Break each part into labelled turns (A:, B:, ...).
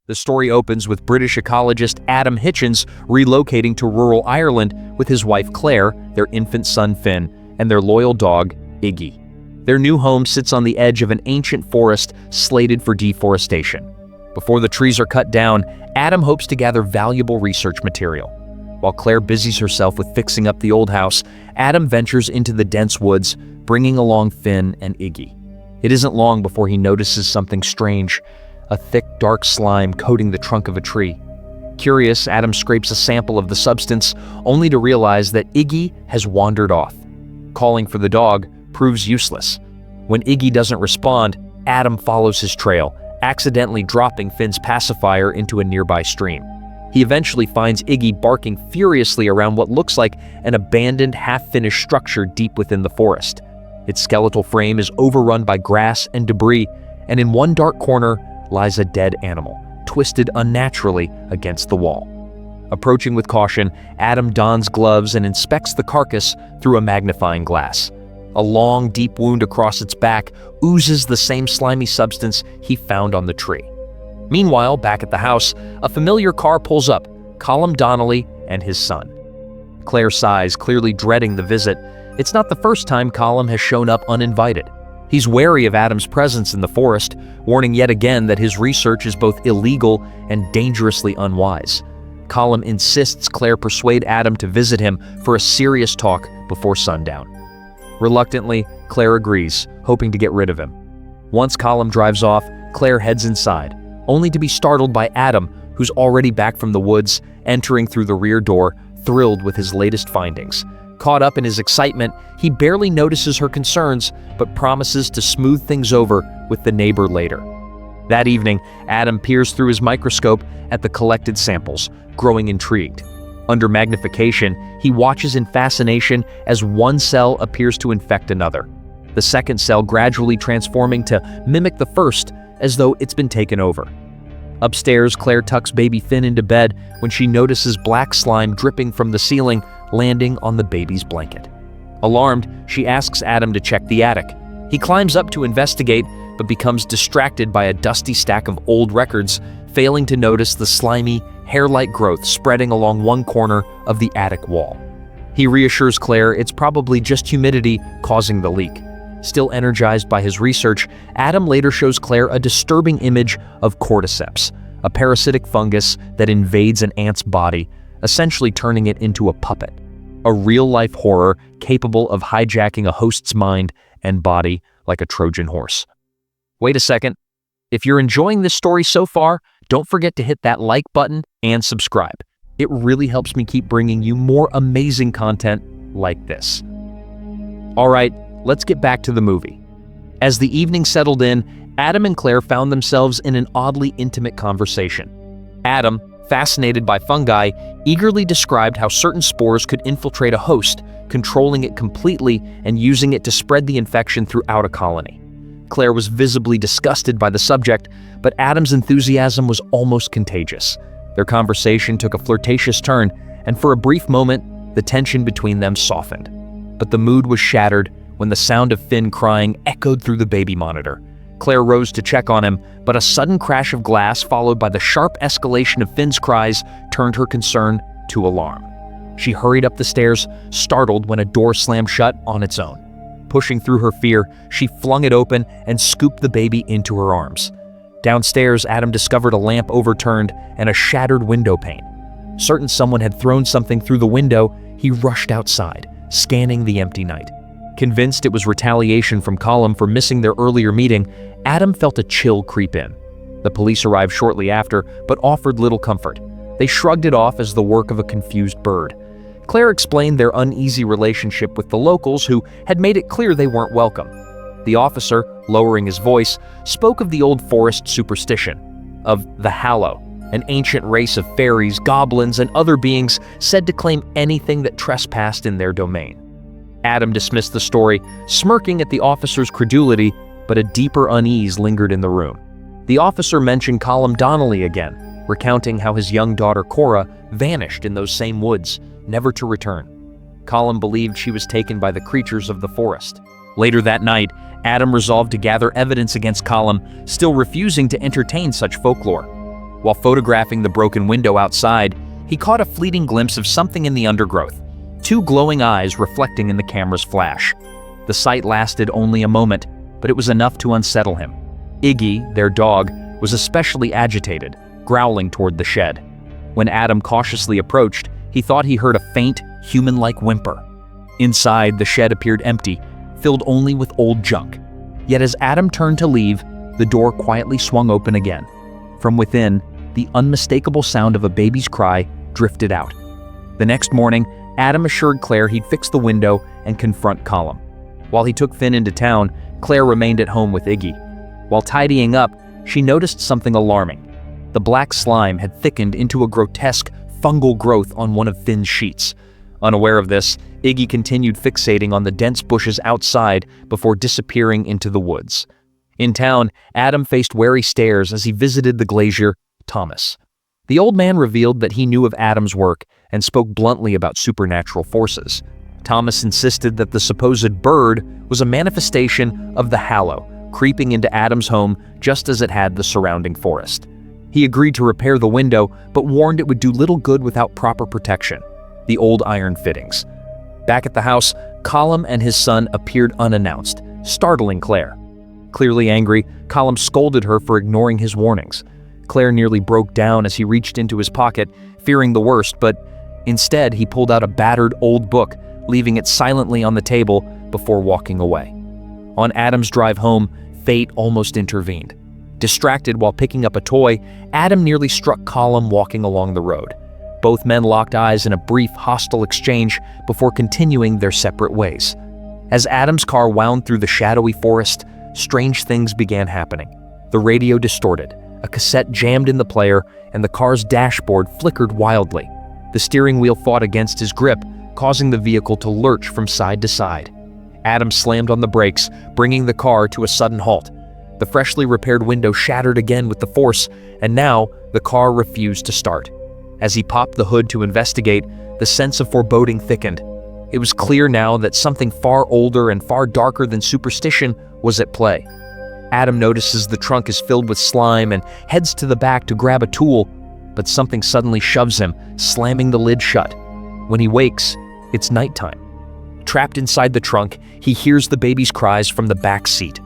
A: The story opens with British ecologist Adam Hitchens relocating to rural Ireland with his wife Claire, their infant son Finn, and their loyal dog, Iggy. Their new home sits on the edge of an ancient forest slated for deforestation. Before the trees are cut down, Adam hopes to gather valuable research material. While Claire busies herself with fixing up the old house, Adam ventures into the dense woods, bringing along Finn and Iggy. It isn't long before he notices something strange, a thick, dark slime coating the trunk of a tree. Curious, Adam scrapes a sample of the substance, only to realize that Iggy has wandered off. Calling for the dog proves useless. When Iggy doesn't respond, Adam follows his trail, accidentally dropping Finn's pacifier into a nearby stream. He eventually finds Iggy barking furiously around what looks like an abandoned, half-finished structure deep within the forest. Its skeletal frame is overrun by grass and debris, and in one dark corner lies a dead animal, twisted unnaturally against the wall. Approaching with caution, Adam dons gloves and inspects the carcass through a magnifying glass. A long, deep wound across its back oozes the same slimy substance he found on the tree. Meanwhile, back at the house, a familiar car pulls up, Colm Donnelly and his son. Claire sighs, clearly dreading the visit. It's not the first time Colm has shown up uninvited. He's wary of Adam's presence in the forest, warning yet again that his research is both illegal and dangerously unwise. Colm insists Claire persuade Adam to visit him for a serious talk before sundown. Reluctantly, Claire agrees, hoping to get rid of him. Once Colm drives off, Claire heads inside, only to be startled by Adam, who's already back from the woods, entering through the rear door, thrilled with his latest findings. Caught up in his excitement, he barely notices her concerns, but promises to smooth things over with the neighbor later. That evening, Adam peers through his microscope at the collected samples, growing intrigued. Under magnification, he watches in fascination as one cell appears to infect another, the second cell gradually transforming to mimic the first, as though it's been taken over. Upstairs, Claire tucks baby Finn into bed when she notices black slime dripping from the ceiling, landing on the baby's blanket. Alarmed, she asks Adam to check the attic. He climbs up to investigate, but becomes distracted by a dusty stack of old records, failing to notice the slimy, hair-like growth spreading along one corner of the attic wall. He reassures Claire it's probably just humidity causing the leak. Still energized by his research, Adam later shows Claire a disturbing image of cordyceps, a parasitic fungus that invades an ant's body, essentially turning it into a puppet. A real-life horror capable of hijacking a host's mind and body like a Trojan horse. Wait a second. If you're enjoying this story so far, don't forget to hit that like button and subscribe. It really helps me keep bringing you more amazing content like this. All right, let's get back to the movie. As the evening settled in, Adam and Claire found themselves in an oddly intimate conversation. Adam, fascinated by fungi, eagerly described how certain spores could infiltrate a host, controlling it completely and using it to spread the infection throughout a colony. Claire was visibly disgusted by the subject, but Adam's enthusiasm was almost contagious. Their conversation took a flirtatious turn, and for a brief moment, the tension between them softened. But the mood was shattered when the sound of Finn crying echoed through the baby monitor. Claire rose to check on him, but a sudden crash of glass followed by the sharp escalation of Finn's cries turned her concern to alarm. She hurried up the stairs, startled when a door slammed shut on its own. Pushing through her fear, she flung it open and scooped the baby into her arms. Downstairs, Adam discovered a lamp overturned and a shattered window pane. Certain someone had thrown something through the window, he rushed outside, scanning the empty night. Convinced it was retaliation from Colm for missing their earlier meeting, Adam felt a chill creep in. The police arrived shortly after, but offered little comfort. They shrugged it off as the work of a confused bird. Claire explained their uneasy relationship with the locals who had made it clear they weren't welcome. The officer, lowering his voice, spoke of the old forest superstition, of the Hallow, an ancient race of fairies, goblins, and other beings said to claim anything that trespassed in their domain. Adam dismissed the story, smirking at the officer's credulity, but a deeper unease lingered in the room. The officer mentioned Colm Donnelly again, recounting how his young daughter Cora vanished in those same woods, never to return. Colm believed she was taken by the creatures of the forest. Later that night, Adam resolved to gather evidence against Colm, still refusing to entertain such folklore. While photographing the broken window outside, he caught a fleeting glimpse of something in the undergrowth, two glowing eyes reflecting in the camera's flash. The sight lasted only a moment, but it was enough to unsettle him. Iggy, their dog, was especially agitated, growling toward the shed. When Adam cautiously approached, he thought he heard a faint, human-like whimper. Inside, the shed appeared empty, filled only with old junk. Yet as Adam turned to leave, the door quietly swung open again. From within, the unmistakable sound of a baby's cry drifted out. The next morning, Adam assured Claire he'd fix the window and confront Colum. While he took Finn into town, Claire remained at home with Iggy. While tidying up, she noticed something alarming. The black slime had thickened into a grotesque, fungal growth on one of Finn's sheets. Unaware of this, Iggy continued fixating on the dense bushes outside before disappearing into the woods. In town, Adam faced wary stares as he visited the glazier, Thomas. The old man revealed that he knew of Adam's work and spoke bluntly about supernatural forces. Thomas insisted that the supposed bird was a manifestation of the Hallow, creeping into Adam's home just as it had the surrounding forest. He agreed to repair the window, but warned it would do little good without proper protection. The old iron fittings. Back at the house, Colum and his son appeared unannounced, startling Claire. Clearly angry, Colum scolded her for ignoring his warnings. Claire nearly broke down as he reached into his pocket, fearing the worst, but instead he pulled out a battered old book, leaving it silently on the table before walking away. On Adam's drive home, fate almost intervened. Distracted while picking up a toy, Adam nearly struck Colum walking along the road. Both men locked eyes in a brief, hostile exchange before continuing their separate ways. As Adam's car wound through the shadowy forest, strange things began happening. The radio distorted, a cassette jammed in the player, and the car's dashboard flickered wildly. The steering wheel fought against his grip, causing the vehicle to lurch from side to side. Adam slammed on the brakes, bringing the car to a sudden halt. The freshly repaired window shattered again with the force, and now the car refused to start. As he popped the hood to investigate, the sense of foreboding thickened. It was clear now that something far older and far darker than superstition was at play. Adam notices the trunk is filled with slime and heads to the back to grab a tool, but something suddenly shoves him, slamming the lid shut. When he wakes, it's nighttime. Trapped inside the trunk, he hears the baby's cries from the back seat.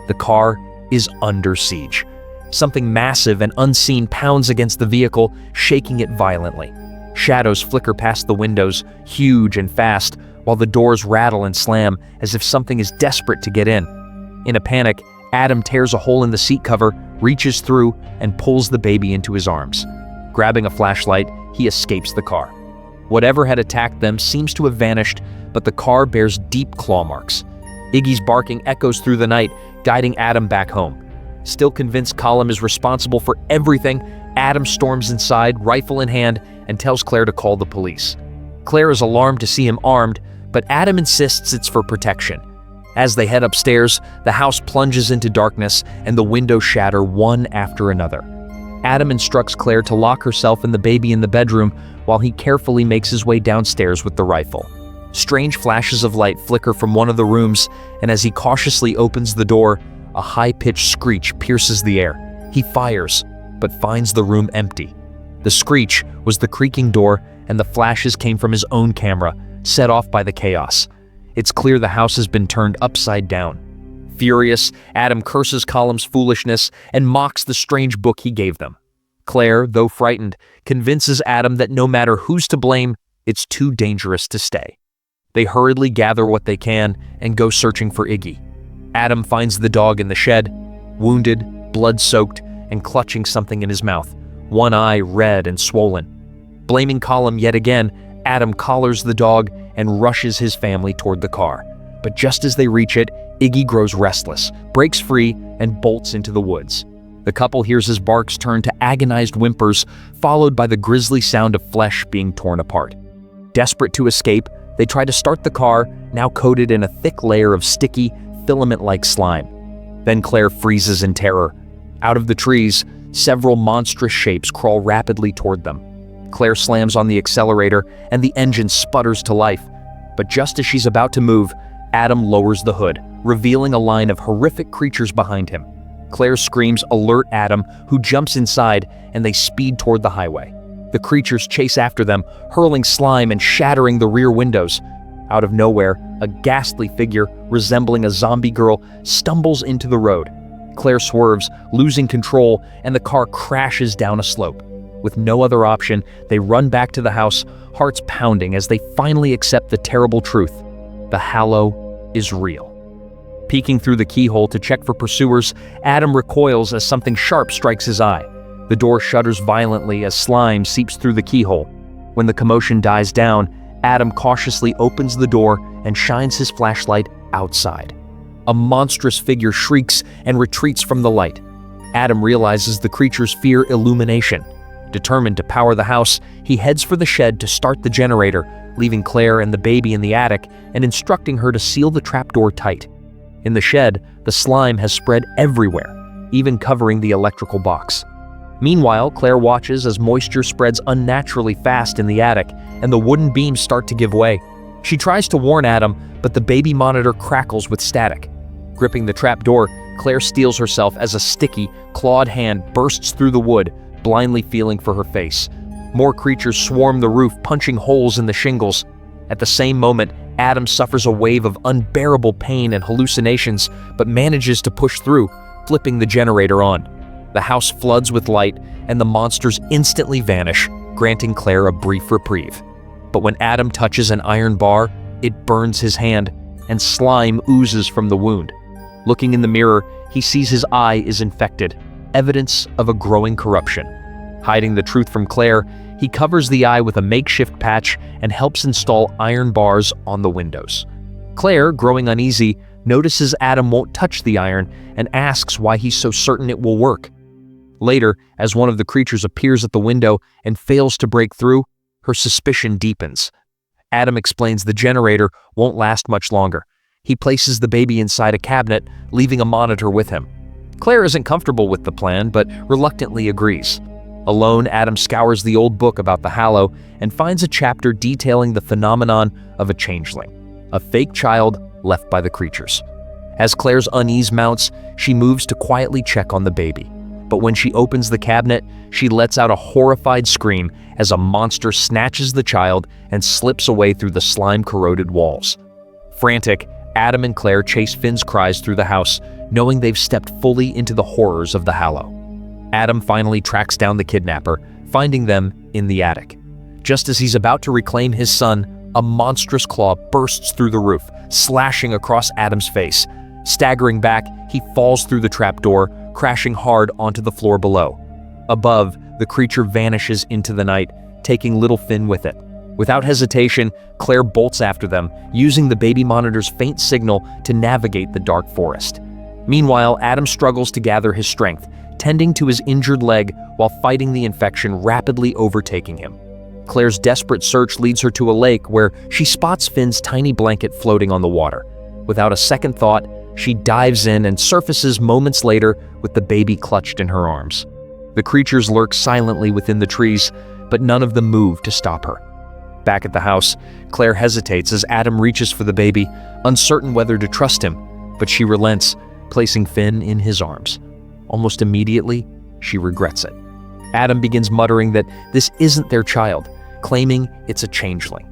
A: The car is under siege. Something massive and unseen pounds against the vehicle, shaking it violently. Shadows flicker past the windows, huge and fast, while the doors rattle and slam as if something is desperate to get in. In a panic, Adam tears a hole in the seat cover, reaches through, and pulls the baby into his arms. Grabbing a flashlight, he escapes the car. Whatever had attacked them seems to have vanished, but the car bears deep claw marks. Iggy's barking echoes through the night, guiding Adam back home. Still convinced Colum is responsible for everything, Adam storms inside, rifle in hand, and tells Claire to call the police. Claire is alarmed to see him armed, but Adam insists it's for protection. As they head upstairs, the house plunges into darkness and the windows shatter one after another. Adam instructs Claire to lock herself and the baby in the bedroom while he carefully makes his way downstairs with the rifle. Strange flashes of light flicker from one of the rooms, and as he cautiously opens the door, a high-pitched screech pierces the air. He fires, but finds the room empty. The screech was the creaking door, and the flashes came from his own camera, set off by the chaos. It's clear the house has been turned upside down. Furious, Adam curses Colum's foolishness and mocks the strange book he gave them. Claire, though frightened, convinces Adam that no matter who's to blame, it's too dangerous to stay. They hurriedly gather what they can and go searching for Iggy. Adam finds the dog in the shed, wounded, blood-soaked, and clutching something in his mouth, one eye red and swollen. Blaming Colum yet again, Adam collars the dog and rushes his family toward the car. But just as they reach it, Iggy grows restless, breaks free, and bolts into the woods. The couple hears his barks turn to agonized whimpers, followed by the grisly sound of flesh being torn apart. Desperate to escape, they try to start the car, now coated in a thick layer of sticky, filament-like slime. Then Claire freezes in terror. Out of the trees, several monstrous shapes crawl rapidly toward them. Claire slams on the accelerator, and the engine sputters to life. But just as she's about to move, Adam lowers the hood, revealing a line of horrific creatures behind him. Claire's screams alert Adam, who jumps inside, and they speed toward the highway. The creatures chase after them, hurling slime and shattering the rear windows. Out of nowhere, a ghastly figure resembling a zombie girl stumbles into the road. Claire swerves, losing control, and the car crashes down a slope. With no other option, they run back to the house, hearts pounding as they finally accept the terrible truth. The Hallow is real. Peeking through the keyhole to check for pursuers, Adam recoils as something sharp strikes his eye. The door shudders violently as slime seeps through the keyhole. When the commotion dies down, Adam cautiously opens the door and shines his flashlight outside. A monstrous figure shrieks and retreats from the light. Adam realizes the creature's fear illumination. Determined to power the house, he heads for the shed to start the generator, leaving Claire and the baby in the attic and instructing her to seal the trapdoor tight. In the shed, the slime has spread everywhere, even covering the electrical box. Meanwhile, Claire watches as moisture spreads unnaturally fast in the attic and the wooden beams start to give way. She tries to warn Adam, but the baby monitor crackles with static. Gripping the trapdoor, Claire steels herself as a sticky, clawed hand bursts through the wood, blindly feeling for her face. More creatures swarm the roof, punching holes in the shingles. At the same moment, Adam suffers a wave of unbearable pain and hallucinations, but manages to push through, flipping the generator on. The house floods with light, and the monsters instantly vanish, granting Claire a brief reprieve. But when Adam touches an iron bar, it burns his hand, and slime oozes from the wound. Looking in the mirror, he sees his eye is infected, evidence of a growing corruption. Hiding the truth from Claire, he covers the eye with a makeshift patch and helps install iron bars on the windows. Claire, growing uneasy, notices Adam won't touch the iron and asks why he's so certain it will work. Later, as one of the creatures appears at the window and fails to break through, her suspicion deepens. Adam explains the generator won't last much longer. He places the baby inside a cabinet, leaving a monitor with him. Claire isn't comfortable with the plan, but reluctantly agrees. Alone, Adam scours the old book about the Hallow and finds a chapter detailing the phenomenon of a changeling, a fake child left by the creatures. As Claire's unease mounts, she moves to quietly check on the baby. But when she opens the cabinet, she lets out a horrified scream as a monster snatches the child and slips away through the slime-corroded walls. Frantic, Adam and Claire chase Finn's cries through the house, knowing they've stepped fully into the horrors of the Hallow. Adam finally tracks down the kidnapper, finding them in the attic. Just as he's about to reclaim his son, a monstrous claw bursts through the roof, slashing across Adam's face. Staggering back, he falls through the trapdoor, crashing hard onto the floor below. Above, the creature vanishes into the night, taking little Finn with it. Without hesitation, Claire bolts after them, using the baby monitor's faint signal to navigate the dark forest. Meanwhile, Adam struggles to gather his strength, tending to his injured leg while fighting the infection rapidly overtaking him. Claire's desperate search leads her to a lake where she spots Finn's tiny blanket floating on the water. Without a second thought, she dives in and surfaces moments later with the baby clutched in her arms. The creatures lurk silently within the trees, but none of them move to stop her. Back at the house, Claire hesitates as Adam reaches for the baby, uncertain whether to trust him, but she relents, placing Finn in his arms. Almost immediately, she regrets it. Adam begins muttering that this isn't their child, claiming it's a changeling.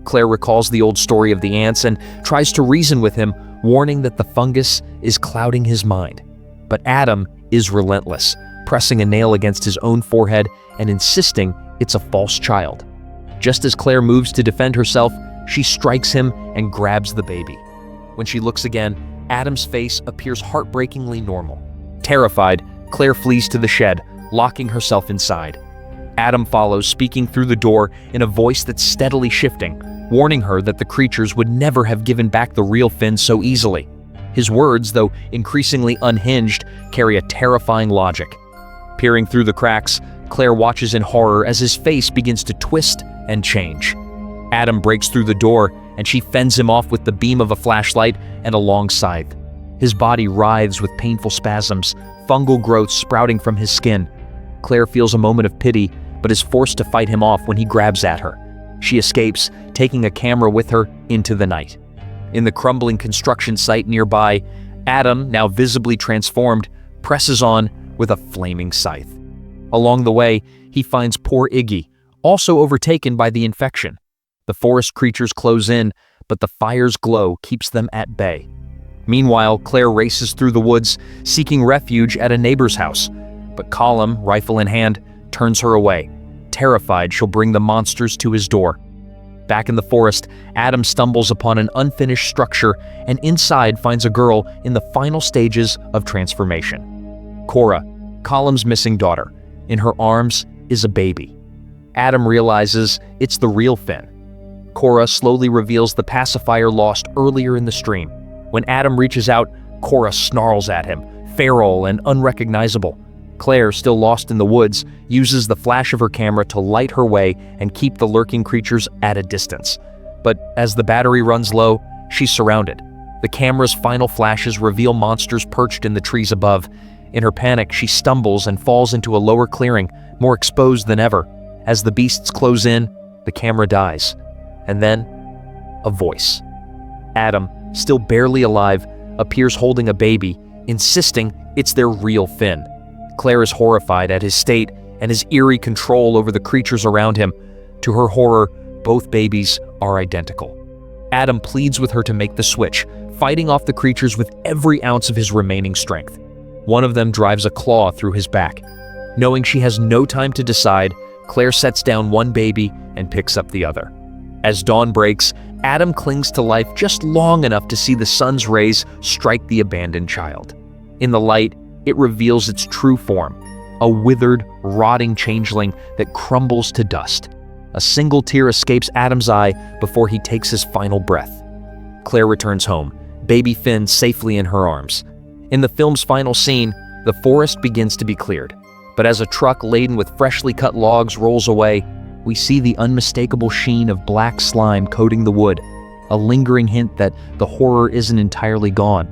A: Claire recalls the old story of the ants and tries to reason with him, warning that the fungus is clouding his mind. But Adam is relentless, pressing a nail against his own forehead and insisting it's a false child. Just as Claire moves to defend herself, she strikes him and grabs the baby. When she looks again, Adam's face appears heartbreakingly normal. Terrified, Claire flees to the shed, locking herself inside. Adam follows, speaking through the door in a voice that's steadily shifting, warning her that the creatures would never have given back the real Finn so easily. His words, though increasingly unhinged, carry a terrifying logic. Peering through the cracks, Claire watches in horror as his face begins to twist and change. Adam breaks through the door, and she fends him off with the beam of a flashlight and a long scythe. His body writhes with painful spasms, fungal growths sprouting from his skin. Claire feels a moment of pity, but is forced to fight him off when he grabs at her. She escapes, taking a camera with her into the night. In the crumbling construction site nearby, Adam, now visibly transformed, presses on with a flaming scythe. Along the way, he finds poor Iggy, also overtaken by the infection. The forest creatures close in, but the fire's glow keeps them at bay. Meanwhile, Claire races through the woods, seeking refuge at a neighbor's house. But Colum, rifle in hand, turns her away, terrified she'll bring the monsters to his door. Back in the forest, Adam stumbles upon an unfinished structure and inside finds a girl in the final stages of transformation. Cora, Colum's missing daughter. In her arms is a baby. Adam realizes it's the real Finn. Cora slowly reveals the pacifier lost earlier in the stream. When Adam reaches out, Cora snarls at him, feral and unrecognizable. Claire, still lost in the woods, uses the flash of her camera to light her way and keep the lurking creatures at a distance. But as the battery runs low, she's surrounded. The camera's final flashes reveal monsters perched in the trees above. In her panic, she stumbles and falls into a lower clearing, more exposed than ever. As the beasts close in, the camera dies. And then, a voice. Adam, still barely alive, appears holding a baby, insisting it's their real Finn. Claire is horrified at his state and his eerie control over the creatures around him. To her horror, both babies are identical. Adam pleads with her to make the switch, fighting off the creatures with every ounce of his remaining strength. One of them drives a claw through his back. Knowing she has no time to decide, Claire sets down one baby and picks up the other. As dawn breaks, Adam clings to life just long enough to see the sun's rays strike the abandoned child. In the light, it reveals its true form, a withered, rotting changeling that crumbles to dust. A single tear escapes Adam's eye before he takes his final breath. Claire returns home, baby Finn safely in her arms. In the film's final scene, the forest begins to be cleared. But as a truck laden with freshly cut logs rolls away, we see the unmistakable sheen of black slime coating the wood, a lingering hint that the horror isn't entirely gone.